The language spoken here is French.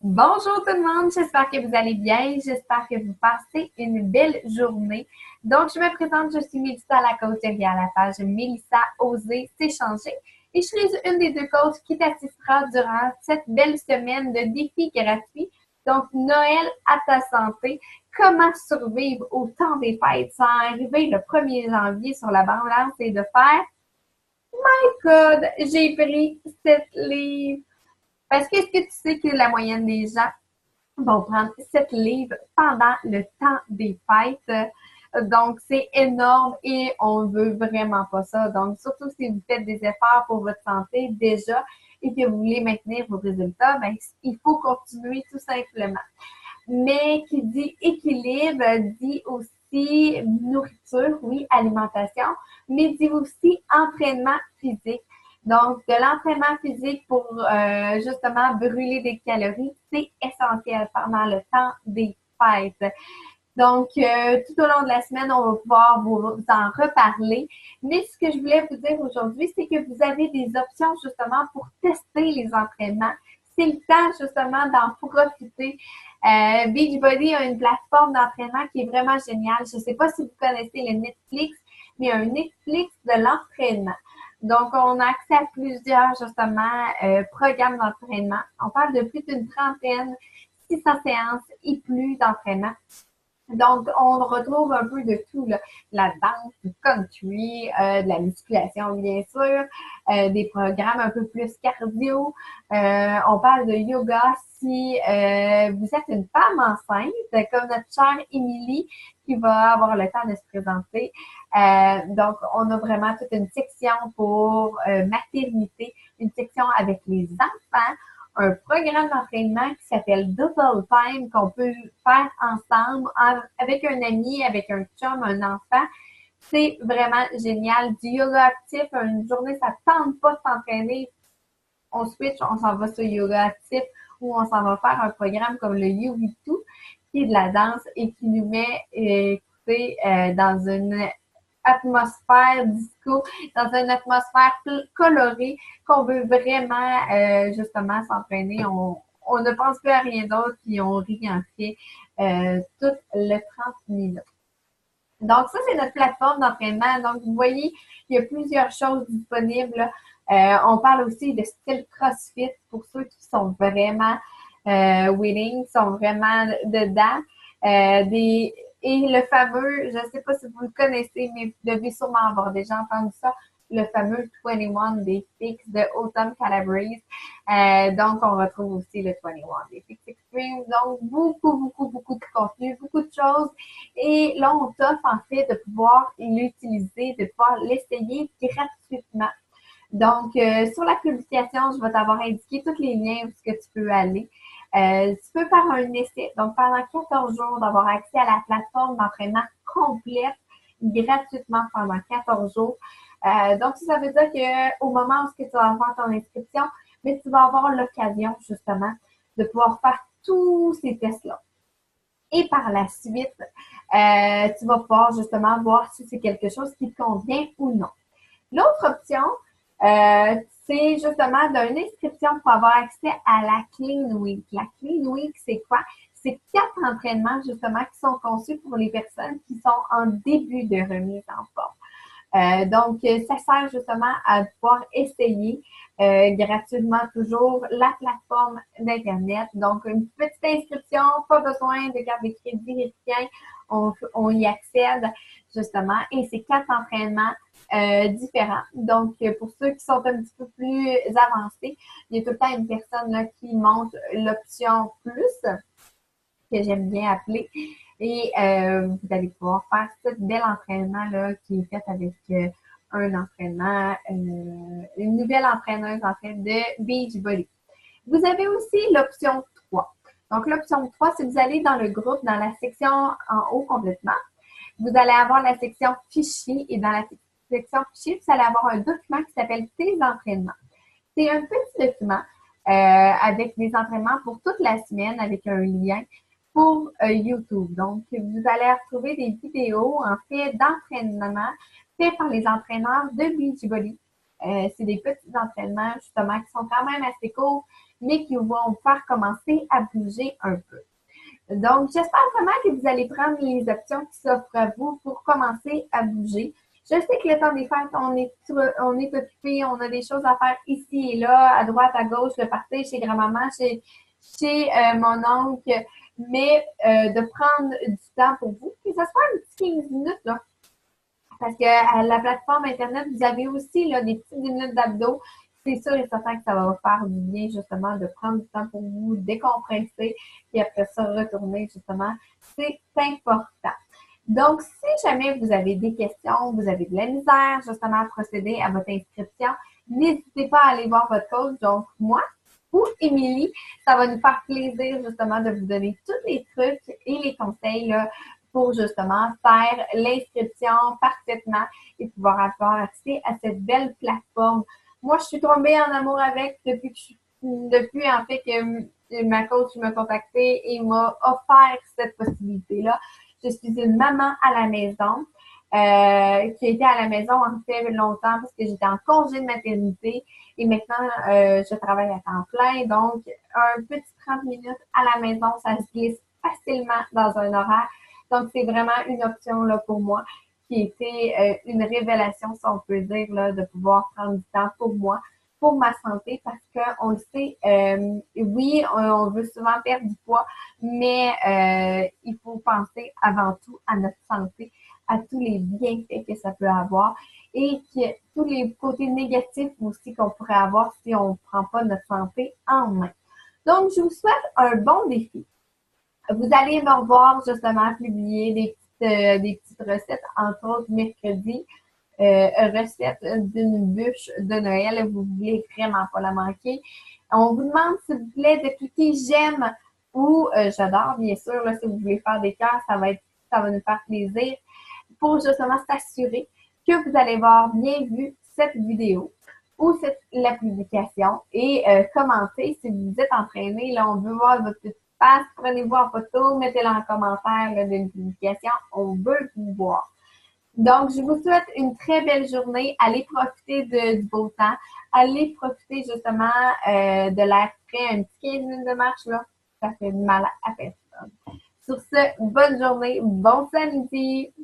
Bonjour tout le monde, j'espère que vous allez bien, j'espère que vous passez une belle journée. Donc, je me présente, je suis Mélissa, la coach via la page Mélissa Oser s'échanger. Et je suis une des deux coachs qui t'assistera durant cette belle semaine de défis gratuits. Donc, Noël à ta santé, comment survivre au temps des fêtes sans arriver le 1er janvier sur la balance et de faire My God, j'ai pris 7 livres. Parce que est-ce que tu sais que la moyenne des gens vont prendre 7 livres pendant le temps des fêtes? Donc, c'est énorme et on veut vraiment pas ça. Donc, surtout si vous faites des efforts pour votre santé déjà et que vous voulez maintenir vos résultats, ben, il faut continuer tout simplement. Mais qui dit équilibre dit aussi nourriture, oui, alimentation, mais dit aussi entraînement physique. Donc, de l'entraînement physique pour justement brûler des calories, c'est essentiel pendant le temps des fêtes. Donc, tout au long de la semaine, on va pouvoir vous en reparler. Mais ce que je voulais vous dire aujourd'hui, c'est que vous avez des options justement pour tester les entraînements. C'est le temps justement d'en profiter. Beachbody a une plateforme d'entraînement qui est vraiment géniale. Je ne sais pas si vous connaissez le Netflix, mais il y a un Netflix de l'entraînement. Donc, on a accès à plusieurs, justement, programmes d'entraînement. On parle de plus d'une trentaine, 600 séances et plus d'entraînement. Donc, on retrouve un peu de tout, là. La danse, du country, de la musculation, bien sûr, des programmes un peu plus cardio. On parle de yoga si vous êtes une femme enceinte, comme notre chère Émilie, qui va avoir le temps de se présenter. Donc, on a vraiment toute une section pour maternité, une section avec les enfants, un programme d'entraînement qui s'appelle Double Time qu'on peut faire ensemble avec un ami, avec un chum, un enfant. C'est vraiment génial. Du yoga actif, une journée, ça ne tente pas de s'entraîner. On switch, on s'en va sur yoga actif ou on s'en va faire un programme comme le You2 qui est de la danse et qui nous met dans une atmosphère disco, dans une atmosphère colorée qu'on veut vraiment justement s'entraîner. On ne pense plus à rien d'autre puis on rit en fait tout le 30 minutes. Donc, ça, c'est notre plateforme d'entraînement. Donc, vous voyez, il y a plusieurs choses disponibles. On parle aussi de style CrossFit pour ceux qui sont vraiment willing, qui sont vraiment dedans. Et le fameux, je ne sais pas si vous le connaissez, mais vous devez sûrement avoir déjà entendu ça, le fameux 21 des Fix de Autumn Calabrese. Donc, on retrouve aussi le 21 des Fix Extreme. Donc, beaucoup de contenu, beaucoup de choses. Et là, on t'offre en fait de pouvoir l'utiliser, de pouvoir l'essayer gratuitement. Donc, sur la publication, je vais t'avoir indiqué tous les liens où ce que tu peux aller. Tu peux faire un essai, donc pendant 14 jours, d'avoir accès à la plateforme d'entraînement complète gratuitement pendant 14 jours. Donc, ça veut dire qu'au moment où tu vas faire ton inscription, mais tu vas avoir l'occasion justement de pouvoir faire tous ces tests-là. Et par la suite, tu vas pouvoir justement voir si c'est quelque chose qui te convient ou non. L'autre option, c'est justement d'une inscription pour avoir accès à la Clean Week. La Clean Week, c'est quoi? C'est 4 entraînements justement qui sont conçus pour les personnes qui sont en début de remise en forme. Donc, ça sert justement à pouvoir essayer gratuitement toujours la plateforme d'Internet. Donc, une petite inscription, pas besoin de carte de crédit, rien. On y accède justement et c'est 4 entraînements différents. Donc, pour ceux qui sont un petit peu plus avancés, il y a tout le temps une personne là, qui montre l'option plus, que j'aime bien appeler. Et vous allez pouvoir faire ce bel entraînement-là qui est fait avec un entraînement, une nouvelle entraîneuse en fait de Beachbody. Vous avez aussi l'option 3. Donc, l'option 3, si vous allez dans le groupe, dans la section en haut complètement, vous allez avoir la section fichiers et dans la section fichiers, vous allez avoir un document qui s'appelle Tes entraînements. C'est un petit document avec des entraînements pour toute la semaine avec un lien pour YouTube. Donc, vous allez retrouver des vidéos, en fait, d'entraînement faits par les entraîneurs de Beachbody. C'est des petits entraînements, justement, qui sont quand même assez courts, mais qui vont vous faire commencer à bouger un peu. Donc, j'espère vraiment que vous allez prendre les options qui s'offrent à vous pour commencer à bouger. Je sais que le temps des fêtes, on est occupé, on a des choses à faire ici et là, à droite, à gauche, le party chez grand-maman, chez mon oncle, mais de prendre du temps pour vous. Puis ça se fait un petit 15 minutes, là. Parce que à la plateforme Internet, vous avez aussi là, des petites minutes d'abdos. C'est sûr et certain que ça va vous faire du bien, justement, de prendre du temps pour vous, décompresser, puis après ça, retourner, justement. C'est important. Donc, si jamais vous avez des questions, vous avez de la misère, justement, à procéder à votre inscription, n'hésitez pas à aller voir votre coach, donc moi ou Émilie. Ça va nous faire plaisir, justement, de vous donner tous les trucs et les conseils là, pour justement faire l'inscription parfaitement et pouvoir avoir accès à cette belle plateforme. Moi, je suis tombée en amour avec depuis en fait que ma coach m'a contactée et m'a offert cette possibilité-là. Je suis une maman à la maison qui a été à la maison en fait longtemps parce que j'étais en congé de maternité et maintenant je travaille à temps plein. Donc, un petit 30 minutes à la maison, ça se glisse facilement dans un horaire. Donc, c'est vraiment une option là, pour moi qui était une révélation, si on peut dire, là, de pouvoir prendre du temps pour moi, pour ma santé, parce qu'on le sait, oui, on veut souvent perdre du poids, mais il faut penser avant tout à notre santé, à tous les bienfaits que ça peut avoir et que tous les côtés négatifs aussi qu'on pourrait avoir si on ne prend pas notre santé en main. Donc, je vous souhaite un bon défi. Vous allez me revoir justement publier des petites recettes, entre autres mercredi, recette d'une bûche de Noël. Vous ne voulez vraiment pas la manquer. On vous demande, s'il vous plaît, de cliquer j'aime ou j'adore, bien sûr. Là, si vous voulez faire des cœurs, ça va nous faire plaisir pour justement s'assurer que vous allez avoir bien vu cette vidéo ou la publication et commenter si vous êtes entraîné. Là, on veut voir votre petite face. Prenez-vous en photo, mettez-la en commentaire d'une publication. On veut vous voir. Donc, je vous souhaite une très belle journée. Allez profiter du beau temps. Allez profiter justement de l'air frais. Un petit 15 minutes de marche, là, ça fait mal à personne. Sur ce, bonne journée, bon samedi!